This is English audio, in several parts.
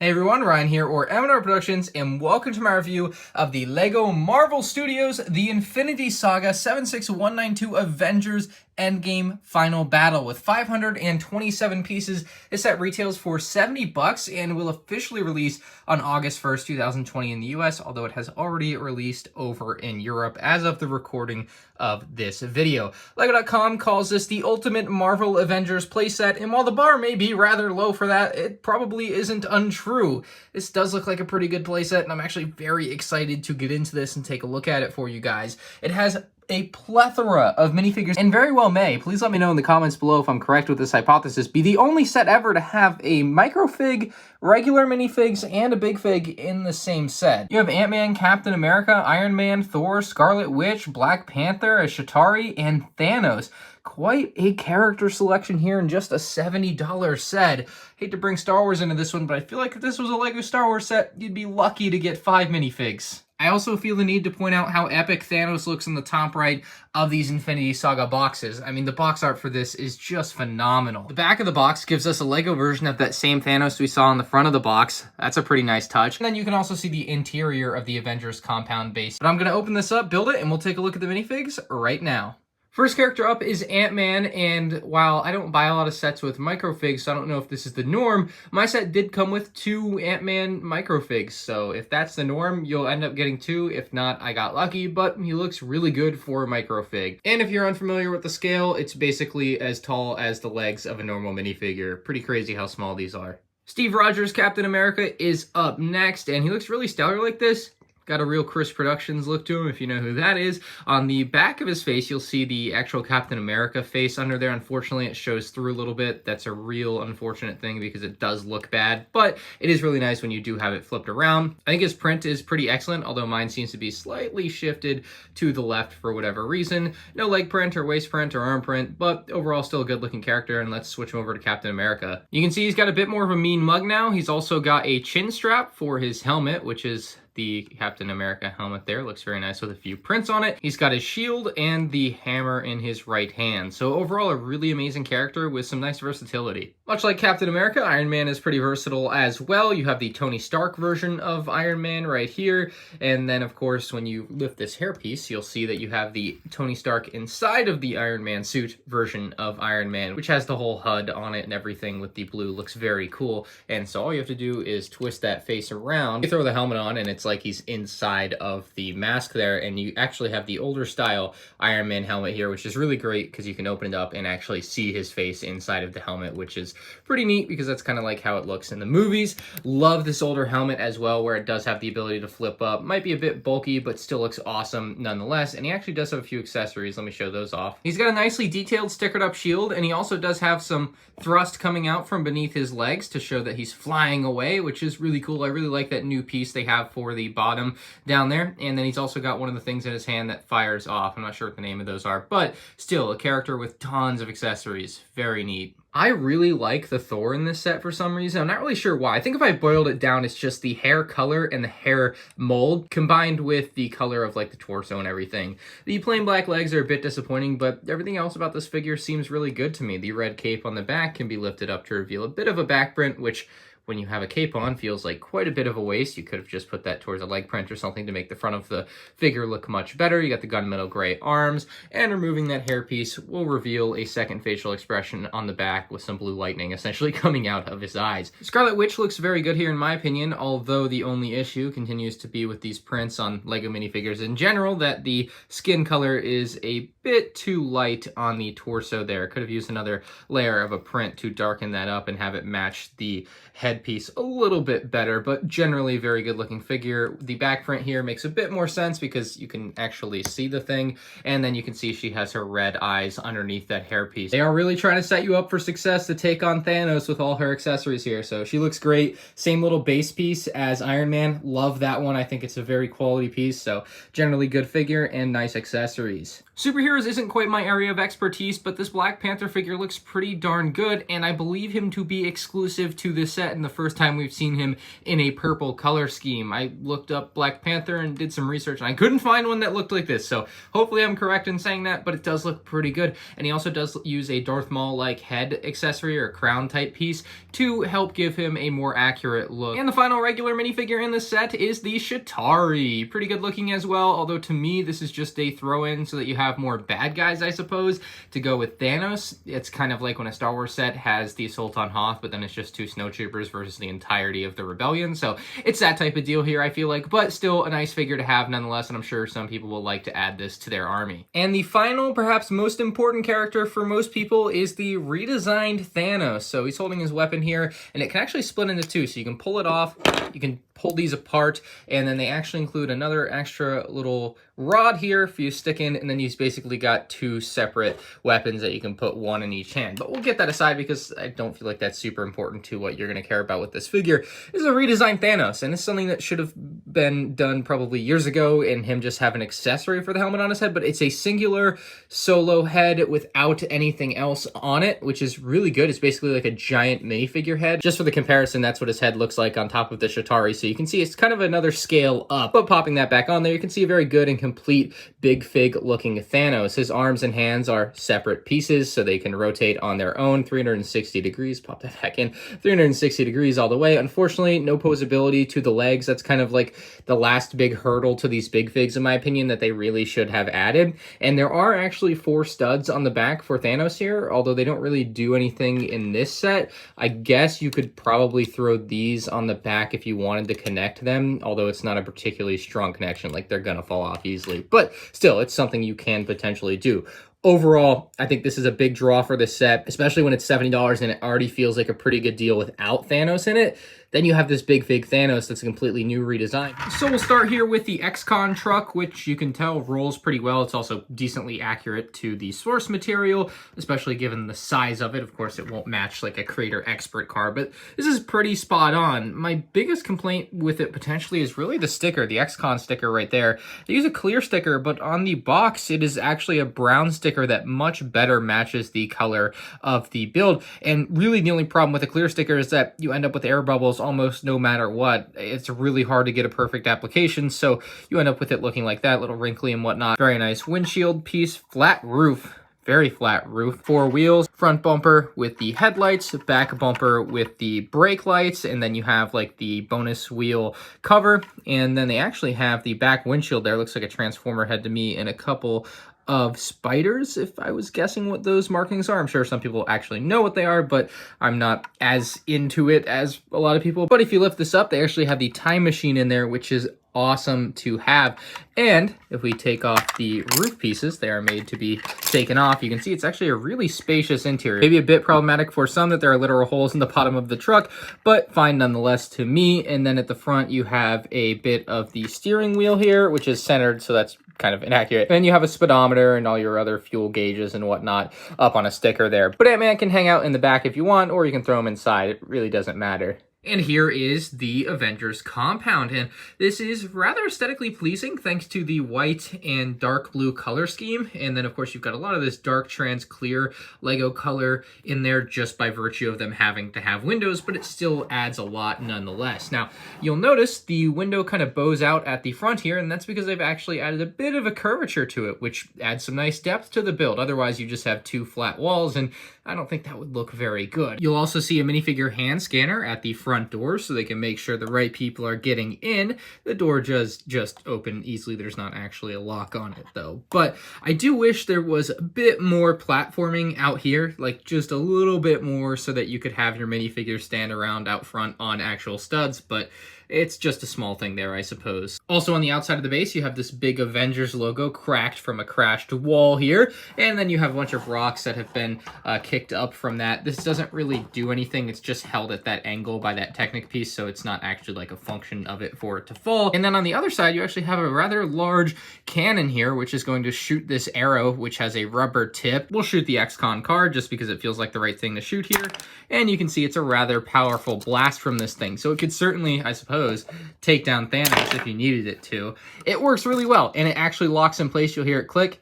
Hey everyone, Ryan here, or M&R Productions, and welcome to my review of the LEGO Marvel Studios The Infinity Saga 76192 Avengers Endgame Final Battle. With 527 pieces, this set retails for $70 and will officially release on August 1st, 2020 in the US, although it has already released over in Europe as of the recording of this video. LEGO.com calls this the ultimate Marvel Avengers playset, and while the bar may be rather low for that, it probably isn't untrue. This does look like a pretty good playset, and I'm actually very excited to get into this and take a look at it for you guys. It has a plethora of minifigures, and very well may, please let me know in the comments below if I'm correct with this hypothesis, be the only set ever to have a microfig, regular minifigs, and a big fig in the same set. You have Ant-Man, Captain America, Iron Man, Thor, Scarlet Witch, Black Panther, a Chitauri, and Thanos. Quite a character selection here in just a $70 set. Hate to bring Star Wars into this one, but I feel like if this was a LEGO Star Wars set, you'd be lucky to get 5 minifigs. I also feel the need to point out how epic Thanos looks in the top right of these Infinity Saga boxes. I mean, the box art for this is just phenomenal. The back of the box gives us a LEGO version of that same Thanos we saw on the front of the box. That's a pretty nice touch. And then you can also see the interior of the Avengers Compound base. But I'm going to open this up, build it, and we'll take a look at the minifigs right now. First character up is Ant-Man, and while I don't buy a lot of sets with microfigs, so I don't know if this is the norm, my set did come with 2 Ant-Man microfigs, so if that's the norm, you'll end up getting 2. If not, I got lucky, but he looks really good for a microfig. And if you're unfamiliar with the scale, it's basically as tall as the legs of a normal minifigure. Pretty crazy how small these are. Steve Rogers, Captain America, is up next, and he looks really stellar like this. Got a real Chris Productions look to him, if you know who that is. On the back of his face, you'll see the actual Captain America face under there. Unfortunately, it shows through a little bit. That's a real unfortunate thing because it does look bad, but it is really nice when you do have it flipped around. I think his print is pretty excellent, although mine seems to be slightly shifted to the left for whatever reason. No leg print or waist print or arm print, but overall still a good looking character, and let's switch him over to Captain America. You can see he's got a bit more of a mean mug now. He's also got a chin strap for his helmet, which is the Captain America helmet there. Looks very nice with a few prints on it. He's got his shield and the hammer in his right hand. So overall, a really amazing character with some nice versatility. Much like Captain America, Iron Man is pretty versatile as well. You have the Tony Stark version of Iron Man right here. And then, of course, when you lift this hairpiece, you'll see that you have the Tony Stark inside of the Iron Man suit version of Iron Man, which has the whole HUD on it and everything with the blue. Looks very cool. And so all you have to do is twist that face around. You throw the helmet on and it's like he's inside of the mask there, and you actually have the older style Iron Man helmet here, which is really great because you can open it up and actually see his face inside of the helmet, which is pretty neat because that's kind of like how it looks in the movies. Love this older helmet as well, where it does have the ability to flip up. Might be a bit bulky, but still looks awesome nonetheless, and he actually does have a few accessories. Let me show those off. He's got a nicely detailed stickered up shield, and he also does have some thrust coming out from beneath his legs to show that he's flying away, which is really cool. I really like that new piece they have for the bottom down there. And then he's also got one of the things in his hand that fires off. I'm not sure what the name of those are, but still a character with tons of accessories. Very neat. I really like the Thor in this set for some reason. I'm not really sure why. I think if I boiled it down, it's just the hair color and the hair mold combined with the color of like the torso and everything. The plain black legs are a bit disappointing, but everything else about this figure seems really good to me. The red cape on the back can be lifted up to reveal a bit of a back print, which when you have a cape on feels like quite a bit of a waste. You could have just put that towards a leg print or something to make the front of the figure look much better. You got the gunmetal gray arms, and removing that hairpiece will reveal a second facial expression on the back with some blue lightning essentially coming out of his eyes. Scarlet Witch looks very good here in my opinion, although the only issue continues to be with these prints on LEGO minifigures in general, that the skin color is a bit too light on the torso there. Could have used another layer of a print to darken that up and have it match the headpiece a little bit better, but generally very good looking figure. The back print here makes a bit more sense because you can actually see the thing, and then you can see she has her red eyes underneath that hairpiece. They are really trying to set you up for success to take on Thanos with all her accessories here, so she looks great. Same little base piece as Iron Man. Love that one. I think it's a very quality piece, so generally good figure and nice accessories. Superheroes isn't quite my area of expertise, but this Black Panther figure looks pretty darn good, and I believe him to be exclusive to this set, and the first time we've seen him in a purple color scheme. I looked up Black Panther and did some research, and I couldn't find one that looked like this, so hopefully I'm correct in saying that, but it does look pretty good. And he also does use a Darth Maul-like head accessory or crown type piece to help give him a more accurate look. And the final regular minifigure in the set is the Chitauri. Pretty good looking as well, although to me this is just a throw-in so that you have more bad guys, I suppose, to go with Thanos. It's kind of like when a Star Wars set has the Assault on Hoth, but then it's just 2 snowtroopers versus the entirety of the rebellion. So it's that type of deal here, I feel like, but still a nice figure to have nonetheless, and I'm sure some people will like to add this to their army. And the final, perhaps most important character for most people is the redesigned Thanos. So he's holding his weapon here, and it can actually split into 2, so you can pull it off, you can pull these apart, and then they actually include another extra little rod here for you to stick in, and then you've basically got 2 separate weapons that you can put one in each hand. But we'll get that aside because I don't feel like that's super important to what you're going to care about with this figure. This is a redesigned Thanos, and it's something that should have been done probably years ago, and him just have an accessory for the helmet on his head, but it's a singular solo head without anything else on it, which is really good. It's basically like a giant minifigure head. Just for the comparison, that's what his head looks like on top of the Chitauri, so you can see it's kind of another scale up. But popping that back on there, you can see a very good and complete Big-Fig looking Thanos. His arms and hands are separate pieces, so they can rotate on their own 360 degrees. Pop that back in. 360 degrees all the way. Unfortunately, no posability to the legs. That's kind of like the last big hurdle to these Big-Figs, in my opinion, that they really should have added. And there are actually 4 studs on the back for Thanos here, although they don't really do anything in this set. I guess you could probably throw these on the back if you wanted to connect them, although it's not a particularly strong connection, like they're gonna fall off easily. But still, it's something you can potentially do. Overall, I think this is a big draw for this set, especially when it's $70 and it already feels like a pretty good deal without Thanos in it. Then you have this Big-Fig Thanos that's a completely new redesign. So we'll start here with the XCon truck, which you can tell rolls pretty well. It's also decently accurate to the source material, especially given the size of it. Of course, it won't match like a Creator Expert car, but this is pretty spot on. My biggest complaint with it potentially is really the sticker, the XCon sticker right there. They use a clear sticker, but on the box, it is actually a brown sticker that much better matches the color of the build. And really the only problem with a clear sticker is that you end up with air bubbles almost no matter what. It's really hard to get a perfect application, so you end up with it looking like that, little wrinkly and whatnot. Very nice windshield piece, flat roof. Very flat roof, 4 wheels, front bumper with the headlights, back bumper with the brake lights, and then you have like the bonus wheel cover, and then they actually have the back windshield there. Looks like a transformer head to me, and a couple of spiders, if I was guessing what those markings are. I'm sure some people actually know what they are, but I'm not as into it as a lot of people. But if you lift this up, they actually have the time machine in there, which is awesome to have. And if we take off the roof pieces, they are made to be taken off. You can see it's actually a really spacious interior. Maybe a bit problematic for some that there are literal holes in the bottom of the truck, but fine nonetheless to me. And then at the front, you have a bit of the steering wheel here, which is centered, so that's kind of inaccurate. Then you have a speedometer and all your other fuel gauges and whatnot up on a sticker there. But Ant-Man can hang out in the back if you want, or you can throw him inside. It really doesn't matter. And here is the Avengers Compound, and this is rather aesthetically pleasing thanks to the white and dark blue color scheme. And then of course you've got a lot of this dark trans clear Lego color in there just by virtue of them having to have windows, but it still adds a lot nonetheless. Now you'll notice the window kind of bows out at the front here, and that's because they've actually added a bit of a curvature to it, which adds some nice depth to the build. Otherwise you just have 2 flat walls, and I don't think that would look very good. You'll also see a minifigure hand scanner at the front door so they can make sure the right people are getting in. The door just open easily. There's not actually a lock on it though. But I do wish there was a bit more platforming out here, like just a little bit more so that you could have your minifigures stand around out front on actual studs, but it's just a small thing there, I suppose. Also on the outside of the base, you have this big Avengers logo cracked from a crashed wall here. And then you have a bunch of rocks that have been kicked up from that. This doesn't really do anything. It's just held at that angle by that Technic piece, so it's not actually like a function of it for it to fall. And then on the other side, you actually have a rather large cannon here, which is going to shoot this arrow, which has a rubber tip. We'll shoot the XCon card just because it feels like the right thing to shoot here. And you can see it's a rather powerful blast from this thing. So it could certainly, I suppose, take down Thanos if you needed it to. It works really well, and it actually locks in place. You'll hear it click.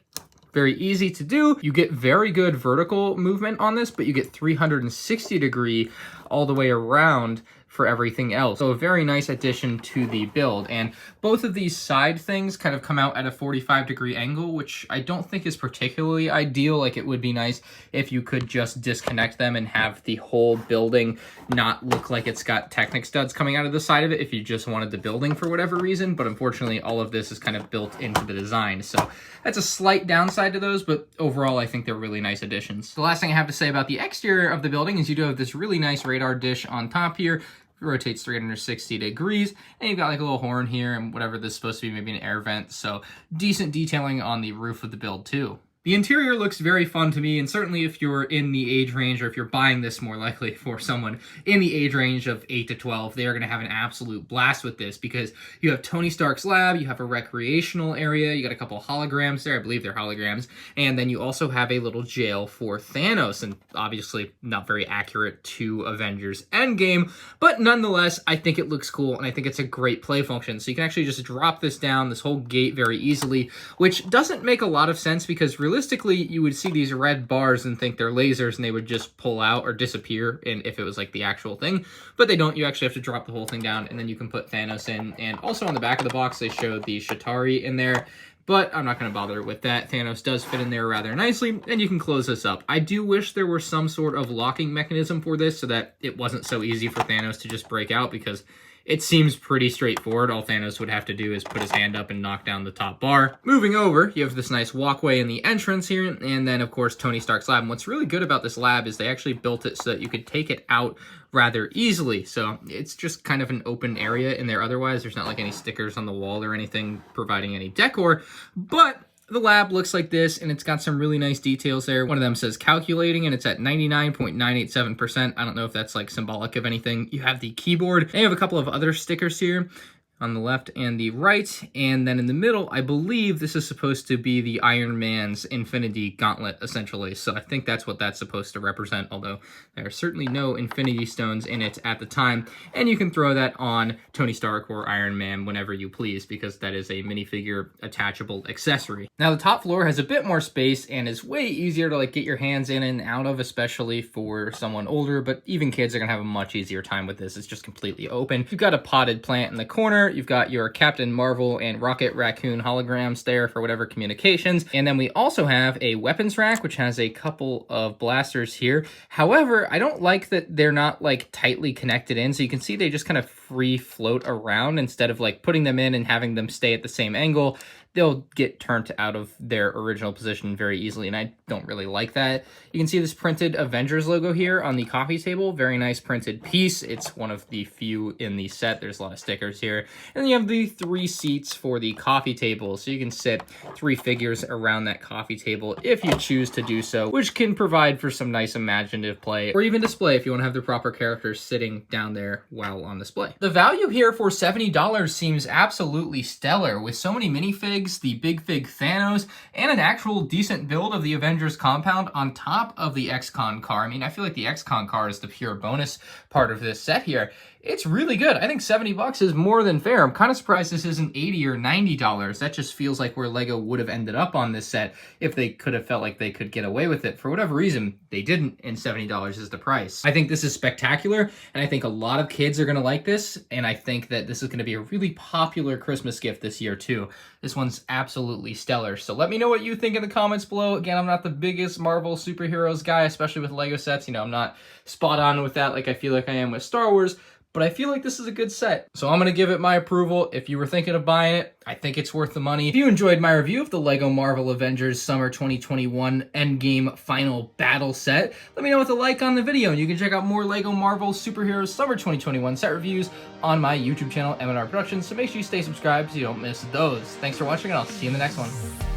Very easy to do. You get very good vertical movement on this, but you get 360 degree all the way around for everything else. So a very nice addition to the build. And both of these side things kind of come out at a 45-degree angle, which I don't think is particularly ideal. Like, it would be nice if you could just disconnect them and have the whole building not look like it's got Technic studs coming out of the side of it if you just wanted the building for whatever reason. But unfortunately, all of this is kind of built into the design. So that's a slight downside to those, but overall, I think they're really nice additions. The last thing I have to say about the exterior of the building is you do have this really nice radar dish on top here. It rotates 360 degrees, and you've got like a little horn here and whatever this is supposed to be, maybe an air vent. So decent detailing on the roof of the build too. The interior looks very fun to me, and certainly if you're in the age range, or if you're buying this more likely for someone in the age range of 8 to 12, they are going to have an absolute blast with this, because you have Tony Stark's lab, you have a recreational area, you got a couple holograms there, I believe they're holograms, and then you also have a little jail for Thanos, and obviously not very accurate to Avengers Endgame, but nonetheless, I think it looks cool, and I think it's a great play function. So you can actually just drop this down, this whole gate, very easily, which doesn't make a lot of sense, because realistically, you would see these red bars and think they're lasers and they would just pull out or disappear if it was like the actual thing, but they don't. You actually have to drop the whole thing down, and then you can put Thanos in. And also on the back of the box, they show the Shatari in there, but I'm not going to bother with that. Thanos does fit in there rather nicely, and you can close this up. I do wish there were some sort of locking mechanism for this so that it wasn't so easy for Thanos to just break out, because it seems pretty straightforward. All Thanos would have to do is put his hand up and knock down the top bar. Moving over, you have this nice walkway in the entrance here, and then, of course, Tony Stark's lab. And what's really good about this lab is they actually built it so that you could take it out rather easily. So it's just kind of an open area in there otherwise. There's not like any stickers on the wall or anything providing any decor, but the lab looks like this, and it's got some really nice details there. One of them says calculating, and it's at 99.987%. I don't know if that's like symbolic of anything. You have the keyboard, and you have a couple of other stickers here on the left and the right, and then in the middle, I believe this is supposed to be the Iron Man's Infinity Gauntlet, essentially. So I think that's what that's supposed to represent, although there are certainly no Infinity Stones in it at the time, and you can throw that on Tony Stark or Iron Man whenever you please, because that is a minifigure attachable accessory. Now, the top floor has a bit more space and is way easier to like get your hands in and out of, especially for someone older, but even kids are gonna have a much easier time with this. It's just completely open. You've got a potted plant in the corner. You've got your Captain Marvel and Rocket Raccoon holograms there for whatever communications. And then we also have a weapons rack, which has a couple of blasters here. However, I don't like that they're not like tightly connected in. So you can see they just kind of free float around instead of like putting them in and having them stay at the same angle. They'll get turned out of their original position very easily, and I don't really like that. You can see this printed Avengers logo here on the coffee table. Very nice printed piece. It's one of the few in the set. There's a lot of stickers here. And then you have the 3 seats for the coffee table, so you can sit 3 figures around that coffee table if you choose to do so, which can provide for some nice imaginative play, or even display if you want to have the proper characters sitting down there while on display. The value here for $70 seems absolutely stellar, with so many minifigs, the Big-Fig Thanos, and an actual decent build of the Avengers Compound on top of the XCon car. I mean, I feel like the XCon car is the pure bonus part of this set here. It's really good. I think $70 is more than fair. I'm kind of surprised this isn't $80 or $90. That just feels like where LEGO would have ended up on this set if they could have felt like they could get away with it. For whatever reason, they didn't, and $70 is the price. I think this is spectacular, and I think a lot of kids are going to like this, and I think that this is going to be a really popular Christmas gift this year, too. This one's absolutely stellar. So let me know what you think in the comments below. Again, I'm not the biggest Marvel superheroes guy, especially with LEGO sets. You know, I'm not spot on with that like I feel like I am with Star Wars, but I feel like this is a good set. So I'm gonna give it my approval. If you were thinking of buying it, I think it's worth the money. If you enjoyed my review of the LEGO Marvel Avengers Summer 2021 Endgame Final Battle set, let me know with a like on the video, and you can check out more LEGO Marvel Superheroes Summer 2021 set reviews on my YouTube channel, M&R Productions, so make sure you stay subscribed so you don't miss those. Thanks for watching, and I'll see you in the next one.